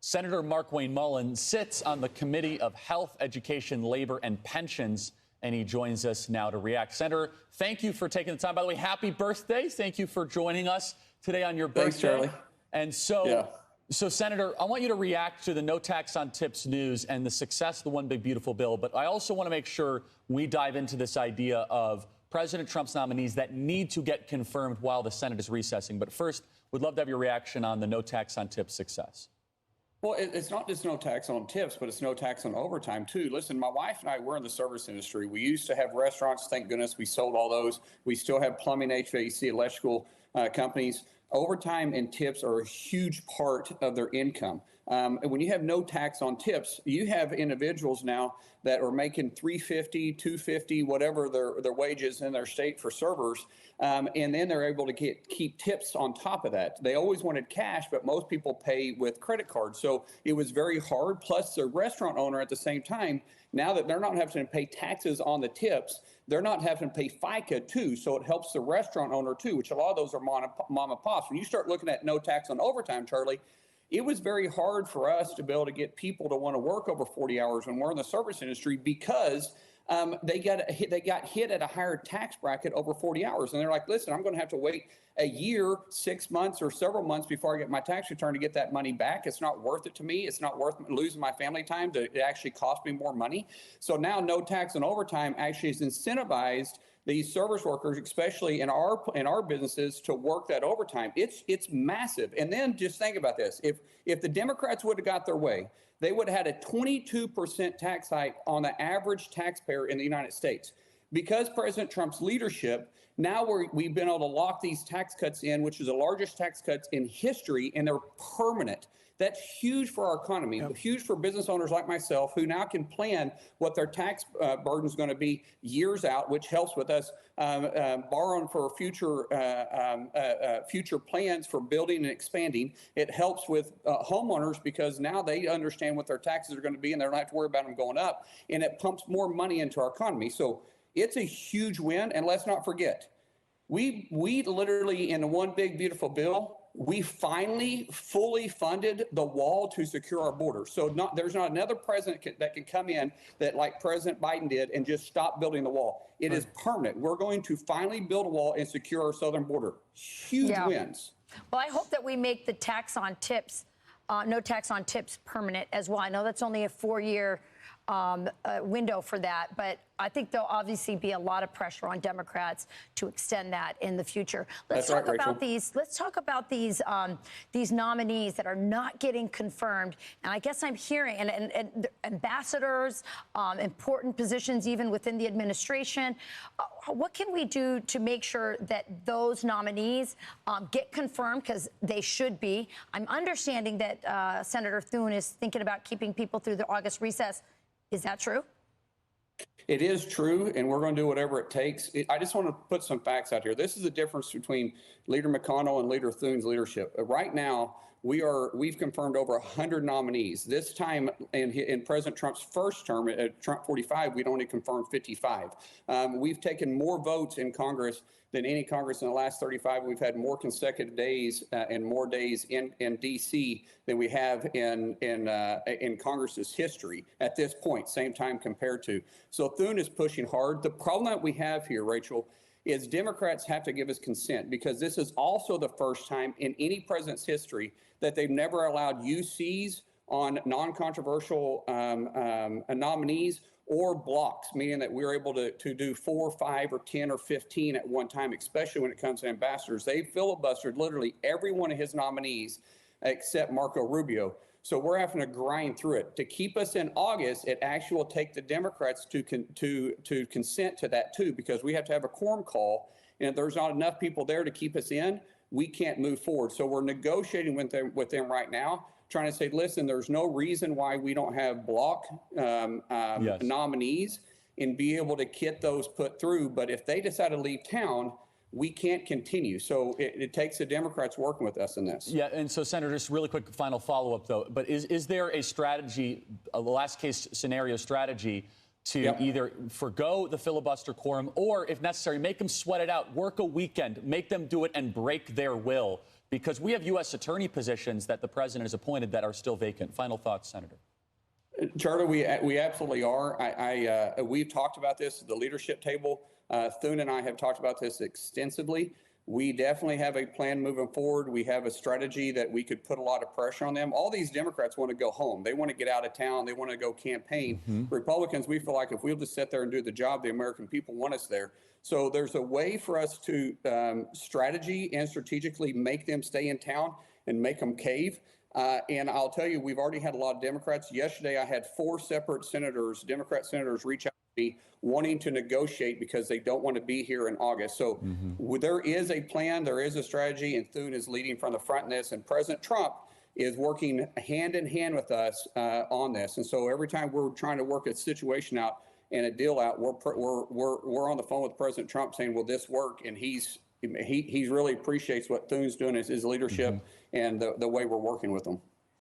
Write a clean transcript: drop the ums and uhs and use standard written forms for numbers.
Senator Markwayne Mullin sits on the Committee of Health, Education, Labor, and Pensions, and he joins us now to react. Senator, thank you for taking the time. By the way, happy birthday. Thank you for joining us today on your birthday. Thanks, Charlie. And so, Senator, I want you to react to the no tax on tips news and the success of the One Big Beautiful Bill. But I also want to make sure we dive into this idea of President Trump's nominees that need to get confirmed while the Senate is recessing. But first, we'd love to have your reaction on the no tax on tips success. Well, it's not just no tax on tips, but it's no tax on overtime, too. Listen, my wife and I, we're in the service industry. We used to have restaurants. Thank goodness we sold all those. We still have plumbing, HVAC, electrical companies. Overtime and tips are a huge part of their income. And when you have no tax on tips, you have individuals now that are making $350, $250, whatever their wages in their state for servers, and then they're able to keep tips on top of that. They always wanted cash, but most people pay with credit cards. So it was very hard. Plus, the restaurant owner at the same time, now that they're not having to pay taxes on the tips, they're not having to pay FICA too. So it helps the restaurant owner too, which a lot of those are mom and pops. When you start looking at no tax on overtime, Charlie, it was very hard for us to be able to get people to want to work over 40 hours when we're in the service industry because they got hit at a higher tax bracket over 40 hours. And they're like, listen, I'm going to have to wait a year, 6 months, or several months before I get my tax return to get that money back. It's not worth it to me. It's not worth losing my family time to it actually cost me more money. So now no tax on overtime actually has incentivized these service workers, especially in our businesses, to work that overtime. It's massive. And then just think about this. If the Democrats would have got their way, they would have had a 22% tax hike on the average taxpayer in the United States. Because President Trump's leadership, now we've been able to lock these tax cuts in, which is the largest tax cuts in history, and they're permanent. That's huge for our economy, huge for business owners like myself who now can plan what their tax burden is going to be years out, which helps with us borrowing for future plans for building and expanding. It helps with homeowners because now they understand what their taxes are going to be and they don't have to worry about them going up. And it pumps more money into our economy. So it's a huge win. And let's not forget, we literally, in the One Big Beautiful Bill, we finally fully funded the wall to secure our border. So there's not another president that can come in that, like President Biden did, and just stop building the wall. It is permanent. We're going to finally build a wall and secure our southern border. Huge wins. Well, I hope that we make the tax on tips, no tax on tips, permanent as well. I know that's only a 4-year window for that, but I think there'll obviously be a lot of pressure on Democrats to extend that in the future. Let's talk about these nominees that are not getting confirmed. And I guess I'm hearing and ambassadors, important positions even within the administration. What can we do to make sure that those nominees get confirmed, because they should be? I'm understanding that Senator Thune is thinking about keeping people through the August recess. Is that true? It is true, and we're going to do whatever it takes. I just want to put some facts out here. This is the difference between Leader McConnell and Leader Thune's leadership. Right now, we've confirmed over 100 nominees. This time in President Trump's first term, at Trump 45, we'd only confirmed 55. We've taken more votes in Congress than any Congress in the last 35. We've had more consecutive days and more days in D.C. than we have in Congress's history at this point, same time compared to. So Thune is pushing hard. The problem that we have here, Rachel, is Democrats have to give us consent, because this is also the first time in any president's history that they've never allowed UCs on non-controversial nominees or blocks, meaning that we're able to do 4, 5, or 10, or 15 at one time, especially when it comes to ambassadors. They filibustered literally every one of his nominees except Marco Rubio. So we're having to grind through it. To keep us in August, it actually will take the Democrats to consent to that too, because we have to have a quorum call. And if there's not enough people there to keep us in, we can't move forward. So we're negotiating with them right now, trying to say, listen, there's no reason why we don't have block nominees and be able to get those put through. But if they decide to leave town, we can't continue. So it takes the Democrats working with us in this. Yeah, and so, Senator, just really quick final follow-up, though. But is there a strategy, a last-case scenario strategy, to either forgo the filibuster quorum or, if necessary, make them sweat it out, work a weekend, make them do it and break their will because we have U.S. attorney positions that the president has appointed that are still vacant. Final thoughts, Senator. Charter, we absolutely are. We've talked about this at the leadership table. Thune and I have talked about this extensively. We definitely have a plan moving forward. We have a strategy that we could put a lot of pressure on them. All these Democrats want to go home. They want to get out of town. They want to go campaign. Republicans, we feel like if we'll just sit there and do the job, the American people want us there. So there's a way for us to strategy and strategically make them stay in town and make them cave. And I'll tell you, we've already had a lot of Democrats. Yesterday, I had 4 separate senators, Democrat senators, reach out to me wanting to negotiate because they don't want to be here in August. So there is a plan, there is a strategy, and Thune is leading from the front in this. And President Trump is working hand in hand with us on this. And so every time we're trying to work a situation out and a deal out, we're on the phone with President Trump saying, will this work? And he really appreciates what Thune's doing as his leadership and the way we're working with them.